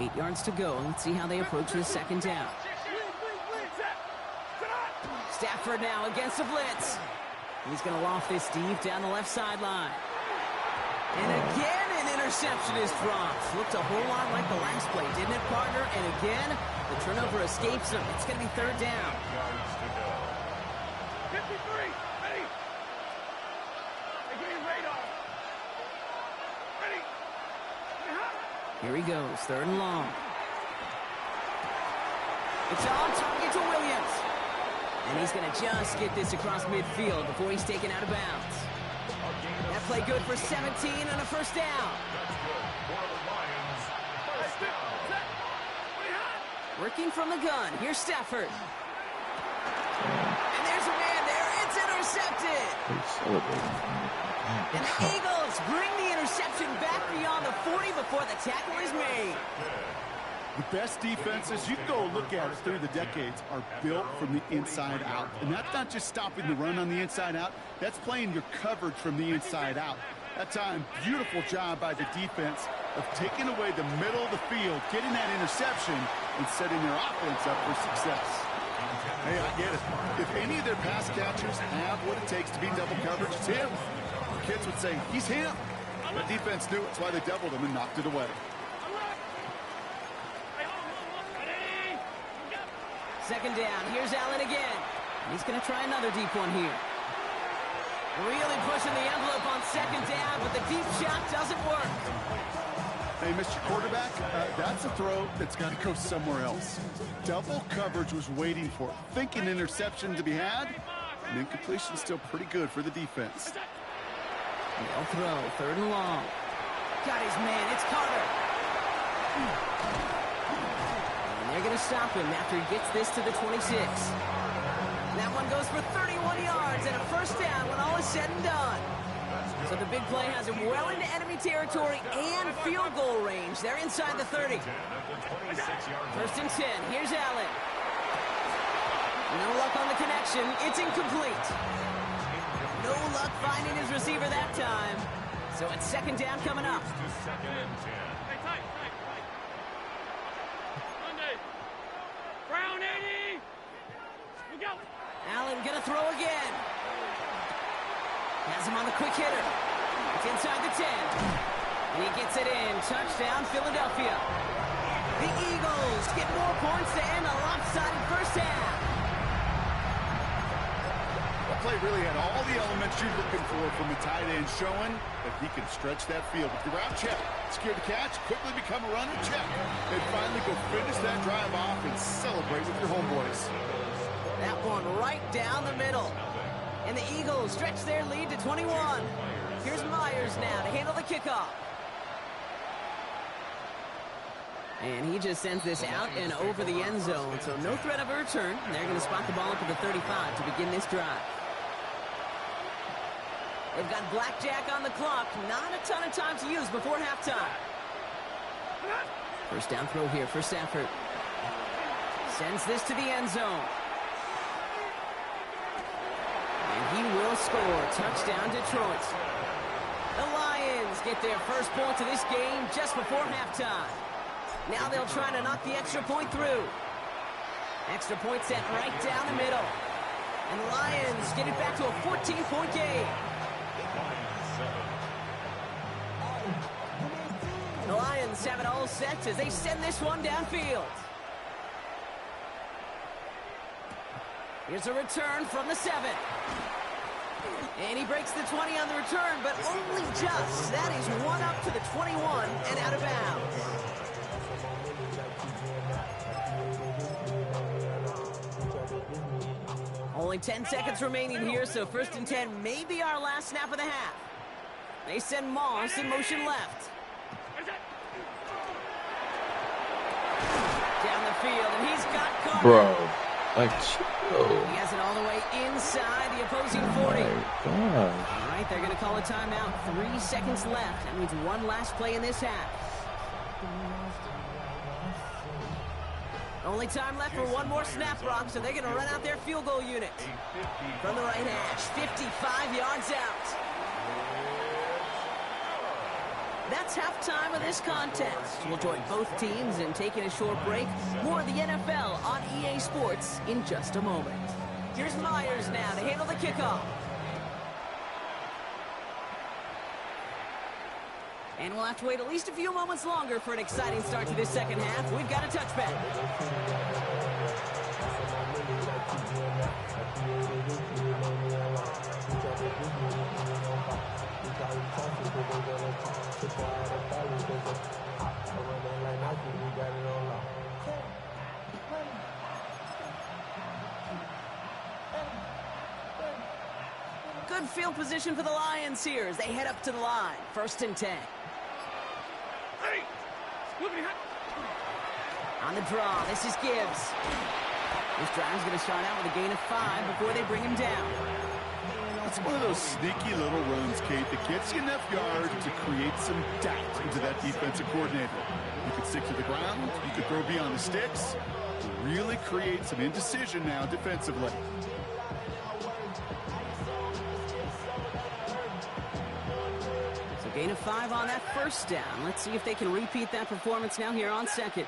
8 yards to go. Let's see how they approach this second down. Stafford now against the blitz. He's going to loft this deep down the left sideline. And again, an interception is dropped. Looked a whole lot like the last play, didn't it, partner? And again, the turnover escapes him. It's going to be third down. 53, ready. Hey, give me a radar. Ready. Here he goes, third and long. It's on target to Williams. And he's going to just get this across midfield before he's taken out of bounds. That play good for 17 and a first down. Working from the gun. Here's Stafford. And there's a man there. It's intercepted. And the Eagles bring the interception back beyond the 40 before the tackle is made. The best defenses, you can go look at it through the decades, are built from the inside out. And that's not just stopping the run on the inside out. That's playing your coverage from the inside out. That time, beautiful job by the defense of taking away the middle of the field, getting that interception, and setting their offense up for success. Hey, I get it. If any of their pass catchers have what it takes to be double coverage, it's him. Kids would say, he's him. The defense knew it. That's why they doubled him and knocked it away. Second down. Here's Allen again. He's going to try another deep one here. Really pushing the envelope on second down, but the deep shot doesn't work. Hey, Mr. Quarterback, that's a throw that's got to go somewhere else. Double coverage was waiting for it. Thinking interception to be had, and incompletion still pretty good for the defense. They'll throw, third and long. Got his man, it's Carter. And they're going to stop him after he gets this to the 26. That one goes for 31 yards and a first down when all is said and done. So the big play has him well into enemy territory and field goal range. They're inside the 30. First and 10. Here's Allen. No luck on the connection. It's incomplete. No luck finding his receiver that time. So it's second down coming up. Brown 80. Look out. Allen gonna throw again. Has him on the quick hitter. It's inside the 10. And he gets it in. Touchdown, Philadelphia. The Eagles get more points to end a lopsided first half. That play really had all the elements you're looking for from a tight end, showing that he can stretch that field. With the route, check. Secure the catch, quickly become a runner, check. And finally go finish that drive off and celebrate with your homeboys. That one right down the middle. And the Eagles stretch their lead to 21. Here's Myers now to handle the kickoff. And he just sends this out and over the end zone. So no threat of a return. They're going to spot the ball up at the 35 to begin this drive. They've got blackjack on the clock. Not a ton of time to use before halftime. First down throw here for Stafford. Sends this to the end zone. And he will score. Touchdown, Detroit. The Lions get their first point of this game just before halftime. Now they'll try to knock the extra point through. Extra point set right down the middle. And the Lions get it back to a 14-point game. The Lions have it all set as they send this one downfield. Here's a return from the 7. And he breaks the 20 on the return, but only just. That is one up to the 21 and out of bounds. Only 10 seconds remaining here, so first and 10 may be our last snap of the half. They send Moss in motion left. Down the field, and he's got Carter. Bro, like, chill. He has it all the way inside the opposing 40. Oh my God. All right, they're going to call a timeout. 3 seconds left. That means one last play in this half. Only time left for one more snap, Brock, so they're going to run out their field goal unit. From the right hash, 55 yards out. That's halftime of this contest. We'll join both teams in taking a short break. More of the NFL on EA Sports in just a moment. Here's Myers now to handle the kickoff. And we'll have to wait at least a few moments longer for an exciting start to this second half. We've got a touchback. Good field position for the Lions here as they head up to the line. 1st and 10. On the draw, this is Gibbs. This drive's going to start out with a gain of 5 before they bring him down. It's one of those sneaky little runs, Kate, that gets you enough yards to create some doubt into that defensive coordinator. You could stick to the ground, you could throw beyond the sticks, really create some indecision now defensively. So gain of 5 on that 1st down. Let's see if they can repeat that performance now here on 2nd.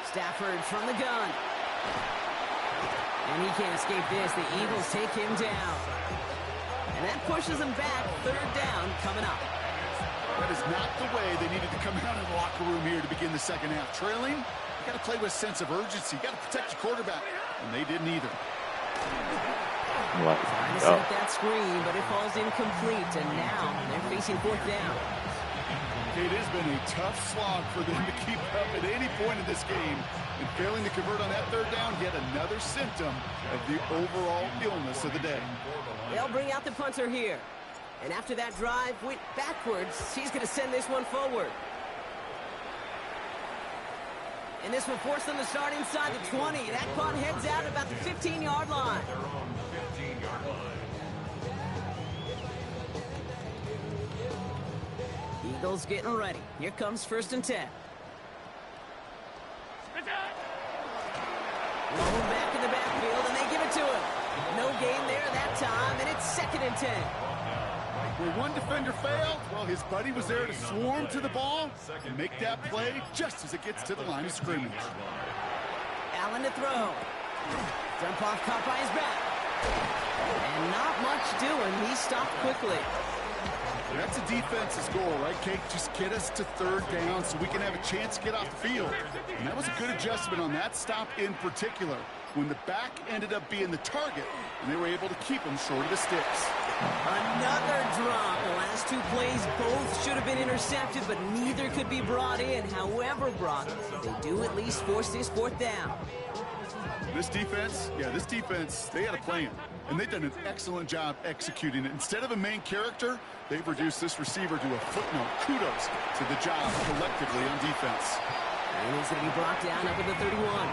Stafford from the gun. And he can't escape this. The Eagles take him down. And that pushes them back. 3rd down coming up. That is not the way they needed to come out in the locker room here to begin the second half. Trailing, you got to play with a sense of urgency. You got to protect your quarterback. And they didn't either. Trying to set that screen, but it falls incomplete. And now they're facing 4th down. It has been a tough slog for them to keep up at any point in this game. And failing to convert on that 3rd down, yet another symptom of the overall illness of the day. They'll bring out the punter here. And after that drive went backwards, he's going to send this one forward. And this will force them to start inside the 20. That punt heads out about the 15-yard line. Eagles getting ready. Here comes 1st and 10. Rolling back in the backfield, and they give it to him. No gain there that time, and it's 2nd and 10. Where one defender failed, well, his buddy was there to swarm to the ball and make that play just as it gets to the line of scrimmage. Allen to throw. Dump off caught by his back. And not much doing. He stopped quickly. That's a defense's goal, right, Kate? Just get us to 3rd down so we can have a chance to get off the field. And that was a good adjustment on that stop in particular, when the back ended up being the target, and they were able to keep him short of the sticks. Another drop. The last 2 plays both should have been intercepted, but neither could be brought in. However, Brock, they do at least force this 4th down. This defense, they had a plan, and they've done an excellent job executing it. Instead of a main character, they've reduced this receiver to a footnote. Kudos to the job collectively on defense. And he's going to be brought down up at the 31.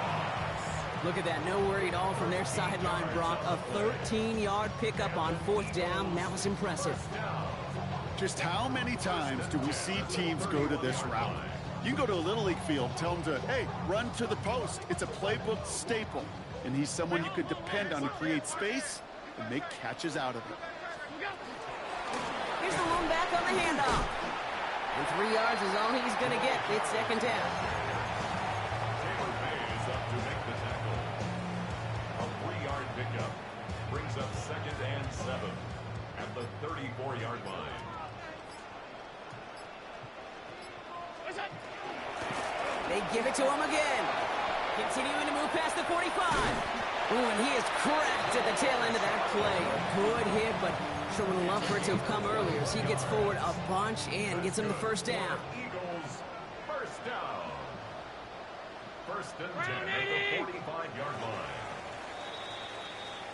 Look at that, no worry at all from their sideline, Brock. A 13-yard pickup on 4th down. That was impressive. Just how many times do we see teams go to this route? You go to a Little League field, tell them to, hey, run to the post. It's a playbook staple, and he's someone you could depend on to create space and make catches out of it. Here's the lone back on the handoff. And 3 yards is all he's going to get. It's 2nd down. A 3-yard pickup brings up 2nd and 7 at the 34-yard line. They give it to him again. Continuing to move past the 45. Ooh, and he is cracked at the tail end of that play. A good hit, but sure would love for it to have come earlier as he gets forward a bunch and gets him the 1st down. Eagles, 1st down. 1st and 10 at the 45-yard line.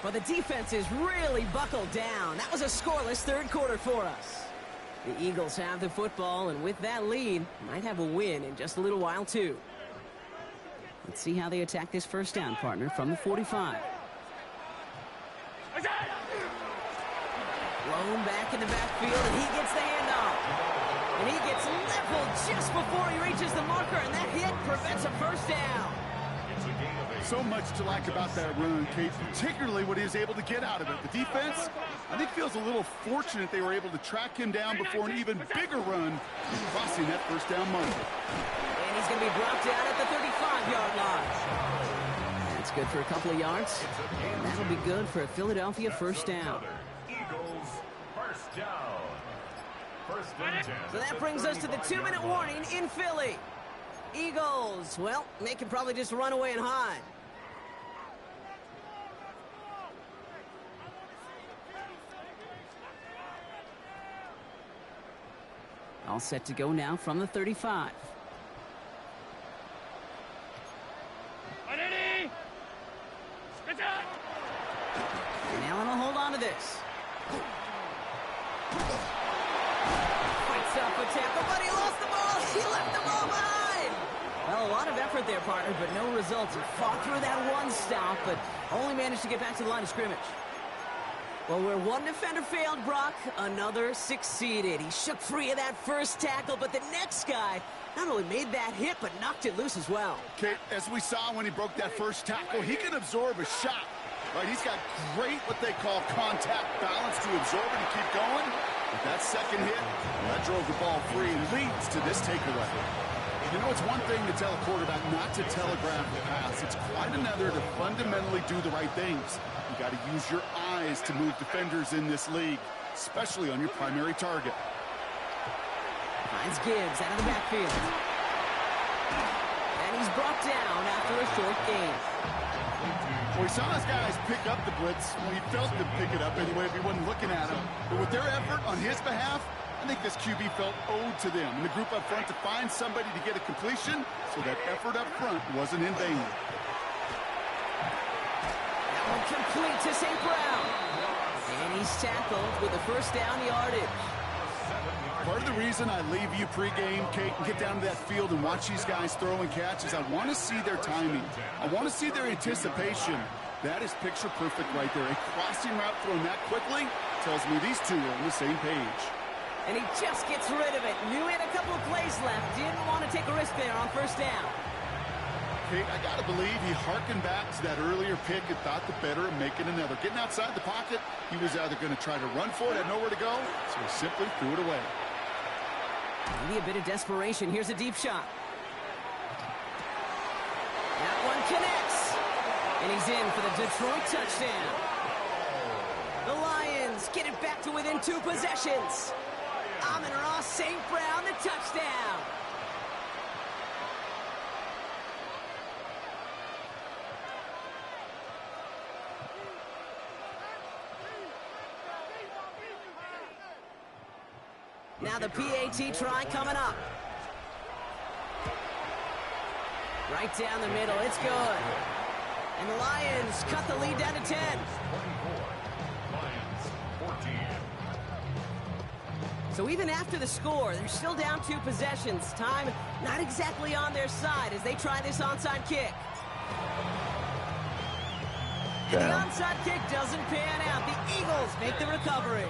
But the defense is really buckled down. That was a scoreless 3rd quarter for us. The Eagles have the football, and with that lead, might have a win in just a little while, too. Let's see how they attack this 1st down, partner, from the 45. Blown back in the backfield, and he gets the handoff. And he gets leveled just before he reaches the marker, and that hit prevents a 1st down. It's a gain of 8. So much to like about that run, Kate, particularly what he was able to get out of it. The defense, I think, feels a little fortunate they were able to track him down before an even bigger run, crossing that first down marker. And he's going to be brought down at the 35-yard line. That's good for a couple of yards. And that'll be good for a Philadelphia first down. Eagles first down. First and 10. So that brings us to the 2-minute warning in Philly. Eagles, well, they can probably just run away and hide. All set to go now from the 35. And Allen will hold on to this. Fights up a tackle, but he lost the ball. He left the ball behind. Well, a lot of effort there, partner, but no results. He fought through that one stop, but only managed to get back to the line of scrimmage. Well, where one defender failed, Brock, another succeeded. He shook free of that first tackle, but the next guy not only made that hit, but knocked it loose as well. Okay, as we saw when he broke that first tackle, he can absorb a shot. Right, he's got great what they call contact balance to absorb it and keep going. But that second hit, that drove the ball free and leads to this takeaway. You know, it's one thing to tell a quarterback not to telegraph the pass. It's quite another to fundamentally do the right things. You got to use your eyes to move defenders in this league, especially on your primary target. Finds Gibbs out of the backfield. And he's brought down after a short gain. Well, we saw his guys pick up the blitz. Well, he felt them pick it up anyway if he wasn't looking at him. But with their effort on his behalf, I think this QB felt owed to them and the group up front to find somebody to get a completion, so that effort up front wasn't in vain. That one complete to St. Brown. And he's tackled with a first down yardage. Part of the reason I leave you pregame, Kate, and get down to that field and watch these guys throw and catch is I want to see their timing. I want to see their anticipation. That is picture perfect right there. A crossing route thrown that quickly tells me these two are on the same page. And he just gets rid of it. Knew he had a couple of plays left. Didn't want to take a risk there on first down. Kate, I got to believe he harkened back to that earlier pick and thought the better of making another. Getting outside the pocket, he was either going to try to run for it, had nowhere to go, so he simply threw it away. Maybe a bit of desperation. Here's a deep shot. That one connects. And he's in for the Detroit touchdown. The Lions get it back to within 2 possessions. Amon-Ra St. Brown, the touchdown. Now the PAT try coming up. Right down the middle, it's good. And the Lions cut the lead down to 10. 24. Lions 14. So even after the score, they're still down 2 possessions. Time not exactly on their side as they try this onside kick. And the onside kick doesn't pan out. The Eagles make the recovery.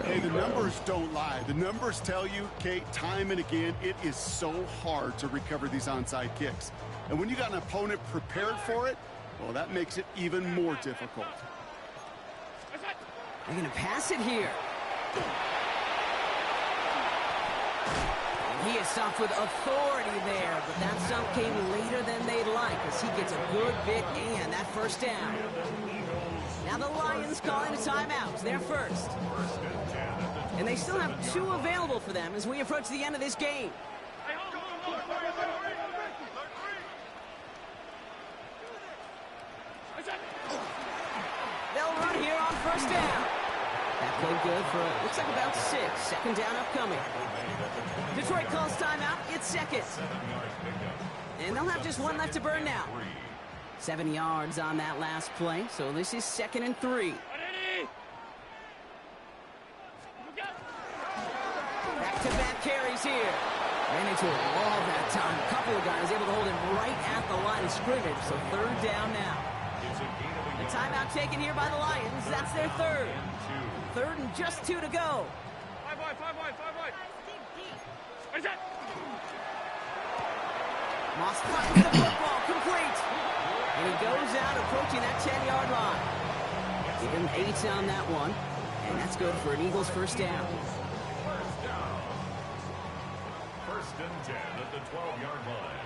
Hey, the numbers don't lie. The numbers tell you, Kate, time and again, it is so hard to recover these onside kicks. And when you got an opponent prepared for it, well, that makes it even more difficult. They're going to pass it here. And he is stopped with authority there, but that stop came later than they'd like as he gets a good bit and that first down. Now the Lions calling a timeout. They're first. And they still have 2 available for them as we approach the end of this game. They'll run here on first down. That played good for, looks like about 6. Second down upcoming. Detroit calls timeout. It's second. And they'll have just 1 left to burn now. 7 yards on that last play, so this is 2nd and 3. Back-to-back carries here. Ran into a wall that time. A couple of guys able to hold him right at the line of scrimmage, so 3rd down now. The timeout taken here by the Lions. That's their 3rd. 3rd and just 2 to go. 5 wide. What is that? Moss finds the football, complete. And he goes out approaching that 10-yard line. Give him 8 on that one, and that's good for an Eagles first down. First down. First and 10 at the 12-yard line.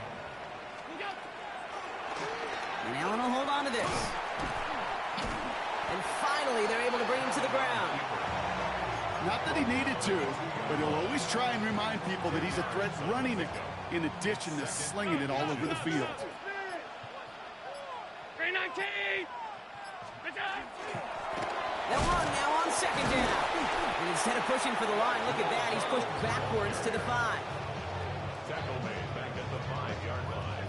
And Allen will hold on to this. And finally, they're able to bring him to the ground. Not that he needed to, but he'll always try and remind people that he's a threat running it, in addition to slinging it all over the field. 319! They'll run now on second down. And instead of pushing for the line, look at that. He's pushed backwards to the 5. Tackle made back at the 5-yard line.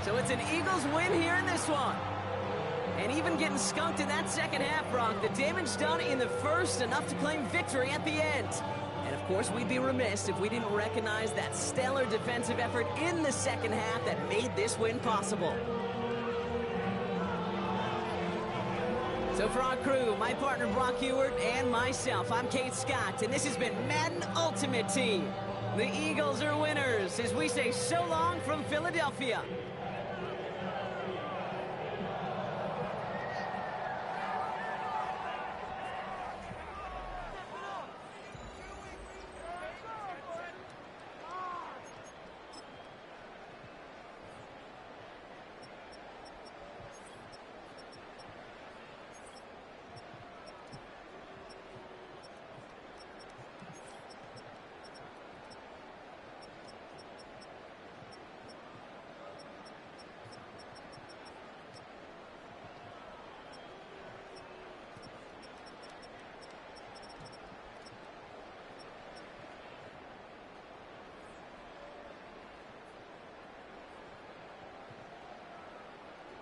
So it's an Eagles win here in this one. And even getting skunked in that second half, Brock, the damage done in the first, enough to claim victory at the end. And of course, we'd be remiss if we didn't recognize that stellar defensive effort in the second half that made this win possible. So for our crew, my partner Brock Ewert and myself, I'm Kate Scott, and this has been Madden Ultimate Team. The Eagles are winners as we say so long from Philadelphia.